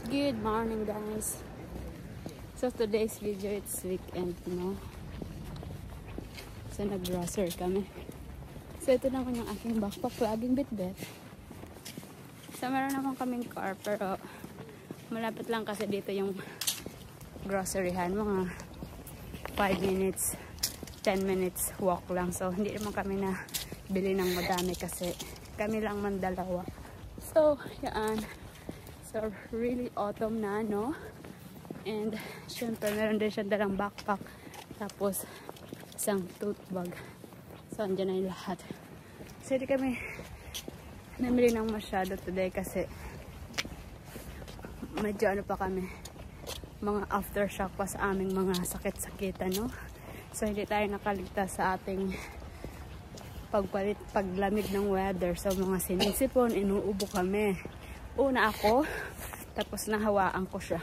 Good morning, guys. So today's video, it's weekend, no? So nag-grocery kami. So ito naman yung aking backpack, laging bitbit. So meron naman kaming car, pero malapit lang kasi dito yung groceryhan. Mga 5 minutes, 10 minutes walk lang. So hindi naman kami na bili ng madami kasi kami lang man dalawa. So yan. So really autumn na, no? And syempre meron din siya dalang backpack, tapos isang tote bag. So andyan na yung lahat. So hindi kami namili ng masyado today kasi medyo ano pa kami, mga aftershock pa sa aming mga sakit-sakitan, no? So hindi tayo nakaligtas sa ating paglamig ng weather. So mga sinisipon, inuubo kami. Una ako, tapos nahawaan ko siya.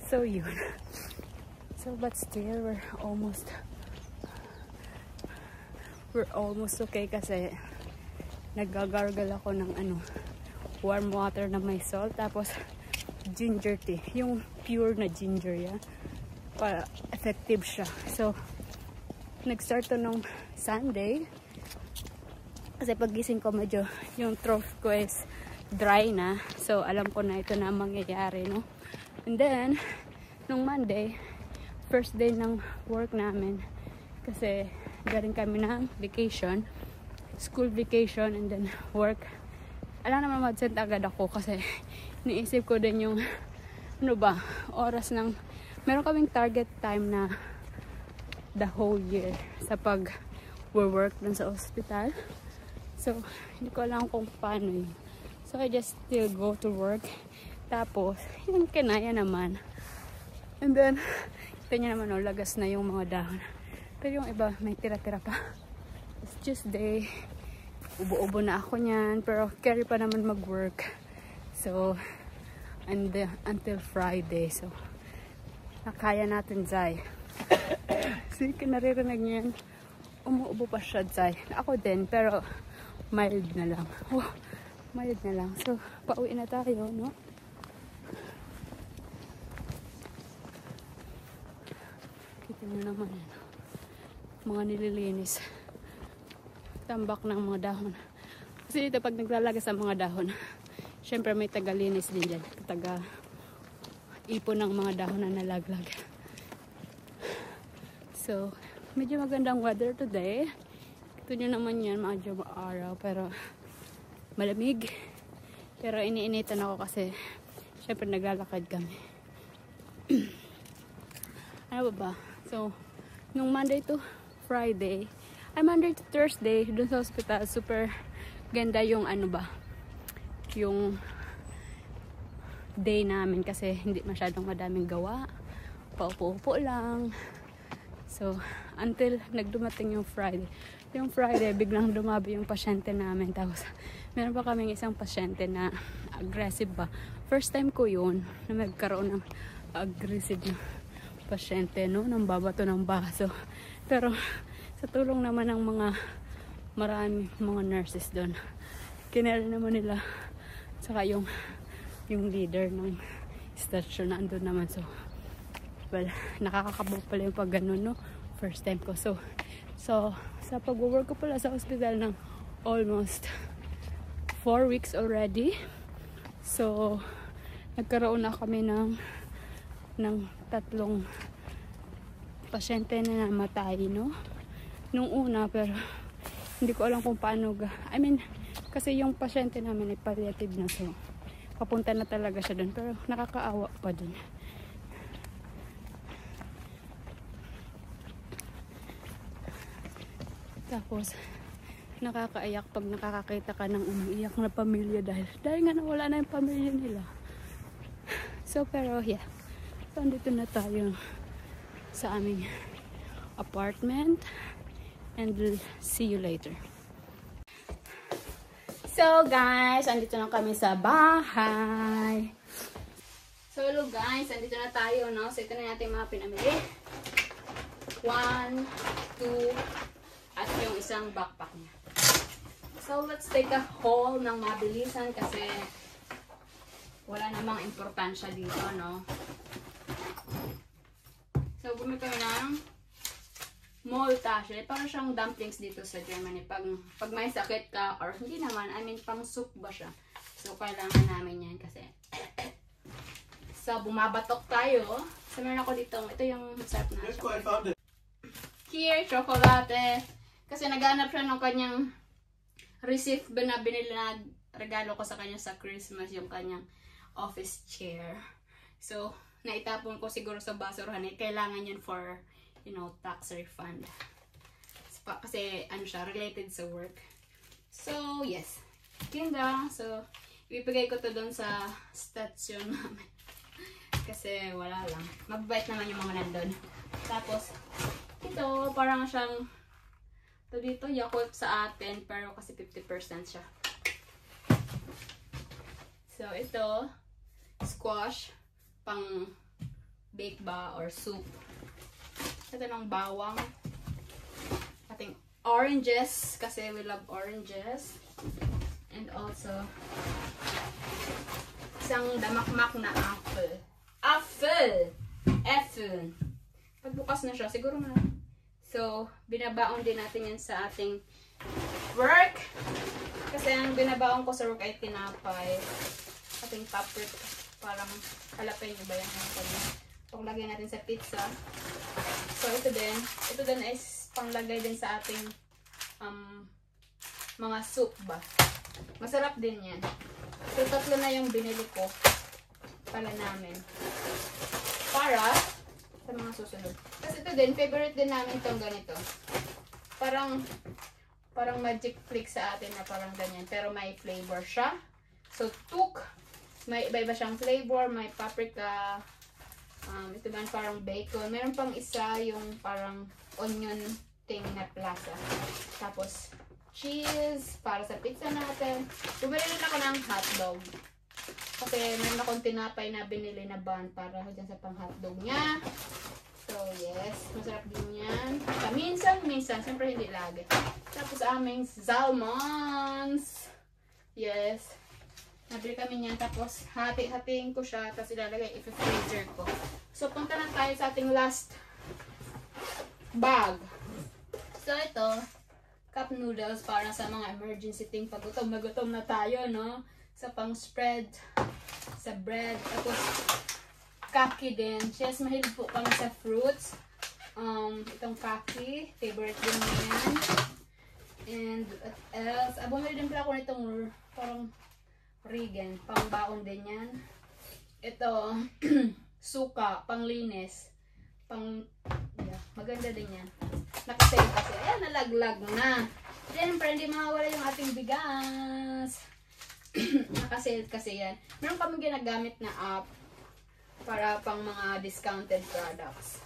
So yun. So but still we're almost okay kasi nagagargle ako ng warm water na may salt, tapos ginger tea, yung pure na ginger yan, para effective siya. So nag-start to nung Sunday kasi pagising ko medyo yung throat ko is dry na, so alam ko na ito na mangyayari, no? And then nung Monday, first day ng work namin, kasi galing kami ng vacation, school vacation, and then work. Alam naman mag-send agad ako kasi niisip ko din yung oras ng meron kaming target time na the whole year sa pag-work dun sa hospital. So hindi ko alam kung paano yun. So I just still go to work. Tapos yung kinaya naman. And then kita nyo naman, lagas na yung mga dahon. Pero yung iba may tira-tira pa. It's Tuesday. Ubo-ubo na ako niyan. Pero carry pa naman mag-work. So until Friday. So nakaya natin, Zay. Sige, naririnig niyo yan. Umuubo pa siya, Zay. Ako din, pero mild na lang. Mild na lang. So pauwi na tayo, no? Kita nyo naman yan. Mga nililinis. Tambak ng mga dahon. Kasi dito pag naglalaga sa mga dahon, syempre may tagalinis din dyan. Taga ipon ng mga dahon na nalaglag. So medyo magandang weather today. Ito nyo naman yan, medyo maaraw, pero malamig. Pero iniinitan ako kasi syempre naglalakad kami. Ano ba? So nung Monday to Friday, Monday to Thursday, dun sa hospital, super ganda yung yung day namin kasi hindi masyadong madaming gawa. Paupo-upo lang. So until nagdumating yung Friday. Yung Friday, biglang dumabi yung pasyente namin. Tapos meron pa kaming isang pasyente na aggressive ba. First time ko yun na magkaroon ng aggressive na pasyente, no? Nang babato ng baso. Pero sa tulong naman ng marami mga nurses doon, kinari naman nila. Saka yung leader ng station na andun naman. So well, nakakakabog pala yung pag ganun, no? First time ko. So sa pag-work ko pala sa hospital ng almost 4 weeks already. So nagkaroon na kami ng 3 pasyente na namatay, no? Nung una, pero hindi ko alam kung paano kasi yung pasyente namin ay palliative na, so papunta na talaga siya doon, pero nakakaawa pa doon. Tapos nakakaiyak pag nakakakita ka ng umiiyak na pamilya dahil nga nawala na yung pamilya nila. So pero yeah, so andito na tayo sa aming apartment and we'll see you later. So guys, andito na kami sa bahay. So hello guys, andito na tayo, no? So ito na natin mga pinamili. 1, 2, at yung isang backpack niya. So let's take a haul ng mabilisan kasi wala namang importansya dito, no? So, bumili kami ng Maultaschen. Parang siyang dumplings dito sa Germany. Pag may sakit ka, or hindi naman, I mean, pang soup ba siya? So, kailangan namin yan kasi. So, bumabatok tayo. So, meron ako dito. Ito yung sarap na chocolate. Here, chocolate. Kasi naghanap siya ng kanyang receipt na binili na regalo ko sa kanya sa Christmas, yung kanyang office chair. So, naitapon ko siguro sa basurahan. Kailangan yun for, you know, tax refund. Kasi, ano siya, related sa work. So, yes. Tinda. So, ibibigay ko to doon sa station namin. Kasi, wala lang. Magbait naman yung mga nandun. Tapos, ito, parang siyang, ito dito, Yakult sa atin, pero kasi 50% siya. So, ito, squash, pang bake ba, or soup. Ito ng bawang. Ating oranges, kasi we love oranges. And also, isang damakmak na apple. Apple! Pagbukas na siya, siguro na. So, binabaon din natin yan sa ating work. Kasi ang binabaon ko sa work ay tinapay. Ating paprika. Parang jalapeno ba yan? Paglagay natin sa pizza. So, ito din is panglagay din sa ating mga soup ba. Masarap din yan. So, 3 na yung binili ko pala namin. Para sa mga susunod. Kasi ito din, favorite din namin itong ganito. Parang magic flick sa atin na parang ganyan. Pero may flavor siya. So, tuk. May iba-iba siyang flavor. May paprika. Ito man parang bacon. Meron pang isa yung parang onion thing na plaza. Tapos, cheese para sa pizza natin. Bumili rin ako ng hotdog. Kasi meron akong tinapay na binili na bun para dyan sa pang hotdog niya. So, yes. Masarap din yan. Minsan. Siyempre hindi lagi. Tapos aming salmons. Yes. Nabili kami niyan. Tapos hati-hatiin ko siya. Tapos ilalagay i-freezer ko. So, punta na tayo sa ating last bag. So, ito. Cup noodles para sa mga emergency thing. Pag gutom na tayo, no? Sa pang spread. Sa bread. Tapos, kaki din. Yes, mahilig po kami sa fruits. Itong kaki. Favorite din yan. And, what else? Bumili din pala ako nitong parang Regen. Pangbaon din yan. Ito, suka. Panglinis. Yeah, maganda din yan. Nakasave kasi. Ayan, nalaglag na. Siyempre, hindi mawala yung ating bigas. Nakasave kasi yan. Meron kami ginagamit na app para pang mga discounted products.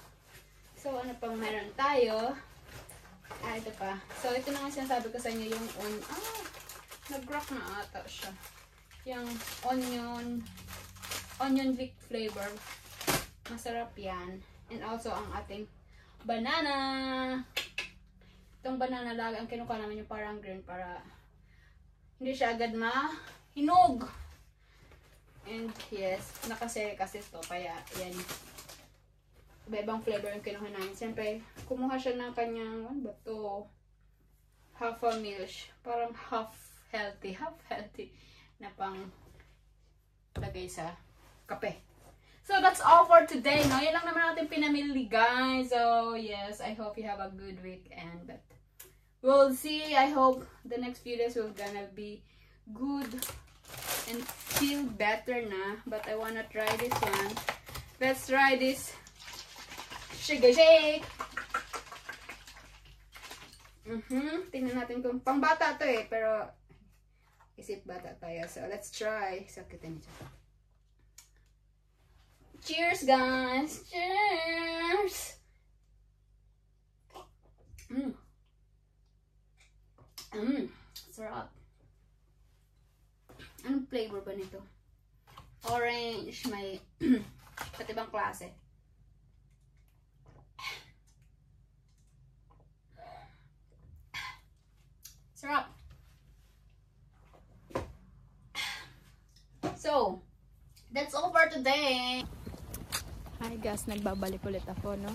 So, ano pang meron tayo? Ito pa. So, ito na nga sinasabi ko sa inyo yung nag-rock na ata siya. Yung onion leek flavor. Masarap yan. And also, ang ating banana. Itong banana lagi, ang kinuha namin yung parang green para hindi siya agad mahinog. And yes, nakasere kasi ito. Kaya yan. Iba-ibang flavor yung kinuha namin. Siyempre, kumuha siya ng kanyang, ano ba ito? Half a meal. Parang half healthy na pang lagay sa kape. So, that's all for today, no? Yan lang naman natin pinamili, guys. So, yes, I hope you have a good weekend. But, we'll see. I hope the next few days will gonna be good and feel better na. But, I wanna try this one. Let's try this shake. Tingnan natin kung pang bata to eh. Pero, isip bata tayo. So, let's try. So, kita nito. Cheers, guys! Cheers! Sarap. Anong flavor ba nito? Orange, may pati ibang klase. Sarap. So, That's all for today. Hi guys, nagbabalik ulit ako, no?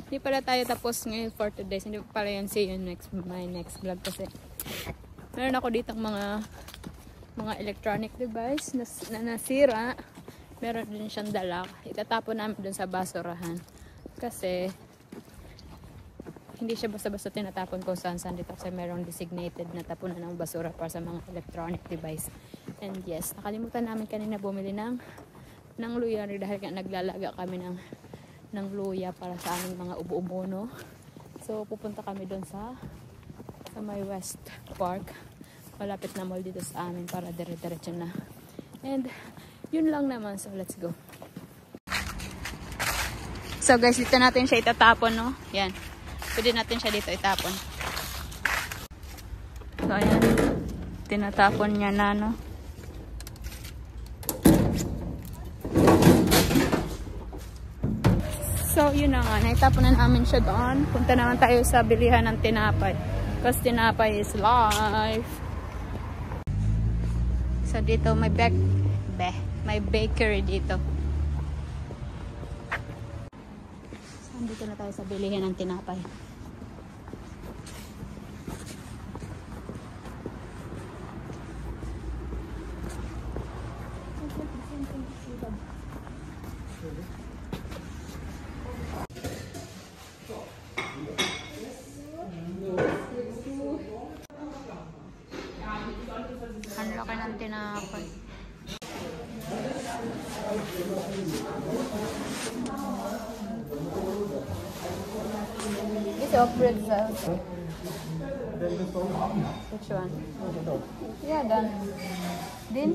Hindi pala tayo tapos ngayon for today. Hindi pala yan. See you my next vlog kasi meron ako ditong mga electronic device na nasira. Meron din siyang dala. Itatapon namin dun sa basurahan. Kasi hindi siya basta-basta tinatapon kung saan-saan dito kasi merong designated na tapunan ng basura para sa mga electronic device. And yes, nakalimutan namin kanina bumili ng luya dahil naglalaga kami ng luya para sa aming mga ubo-ubo, no? So pupunta kami doon sa may West Park. Malapit na mall dito sa amin para dire-diretso na. And yun lang naman. So let's go. So guys, dito natin siya itatapon, no? Yan. Pwede natin siya dito itapon. So ayan. Tinatapon niya na, no? So, yun na nga. Naitapon na namin siya doon. Punta naman tayo sa bilihan ng tinapay. Because tinapay is life. So, dito may may bakery dito. So, dito na tayo sa bilihan ng tinapay. Ang laki ng tinapay. Ito, pretzel. Which one? Yeah, done. Din?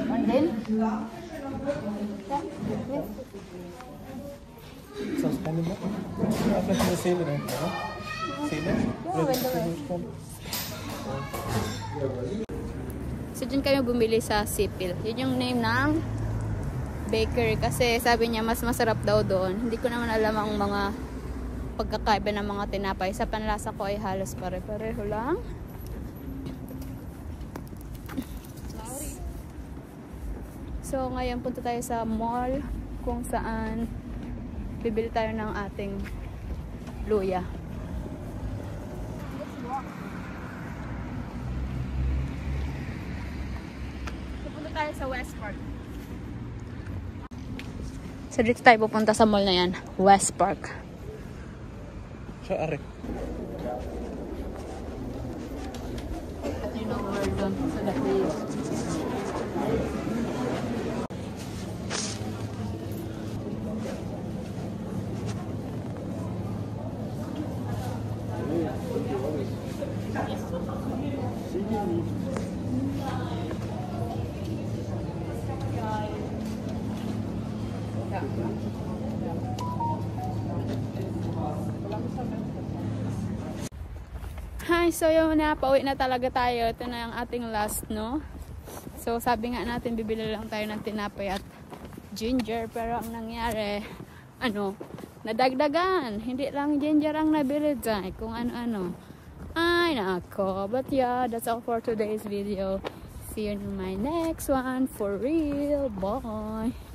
And then? Yeah. So, spending that? I think the same right now. Same it? So, dyan kami bumili sa Sipil. Yun yung name ng bakery. Kasi sabi niya, mas masarap daw doon. Hindi ko naman alam ang mga pagkakaiba ng mga tinapay. Sa panlasa ko ay halos pare-pareho lang. So, ngayon punta tayo sa mall kung saan bibili tayo ng ating luya. Tayo sa West Park. So dito tayo pupunta sa mall na yan, West Park. So, are. At you know where doon sa dati. Hi, so yun na, pauwi na talaga tayo. Ito na yung ating last, no? So sabi nga natin, bibili lang tayo ng tinapay at ginger. Pero ang nangyari, nadagdagan. Hindi lang ginger ang nabili dyan. Kung ano-ano. Ay, nako. But yeah, that's all for today's video. See you in my next one. For real. Bye!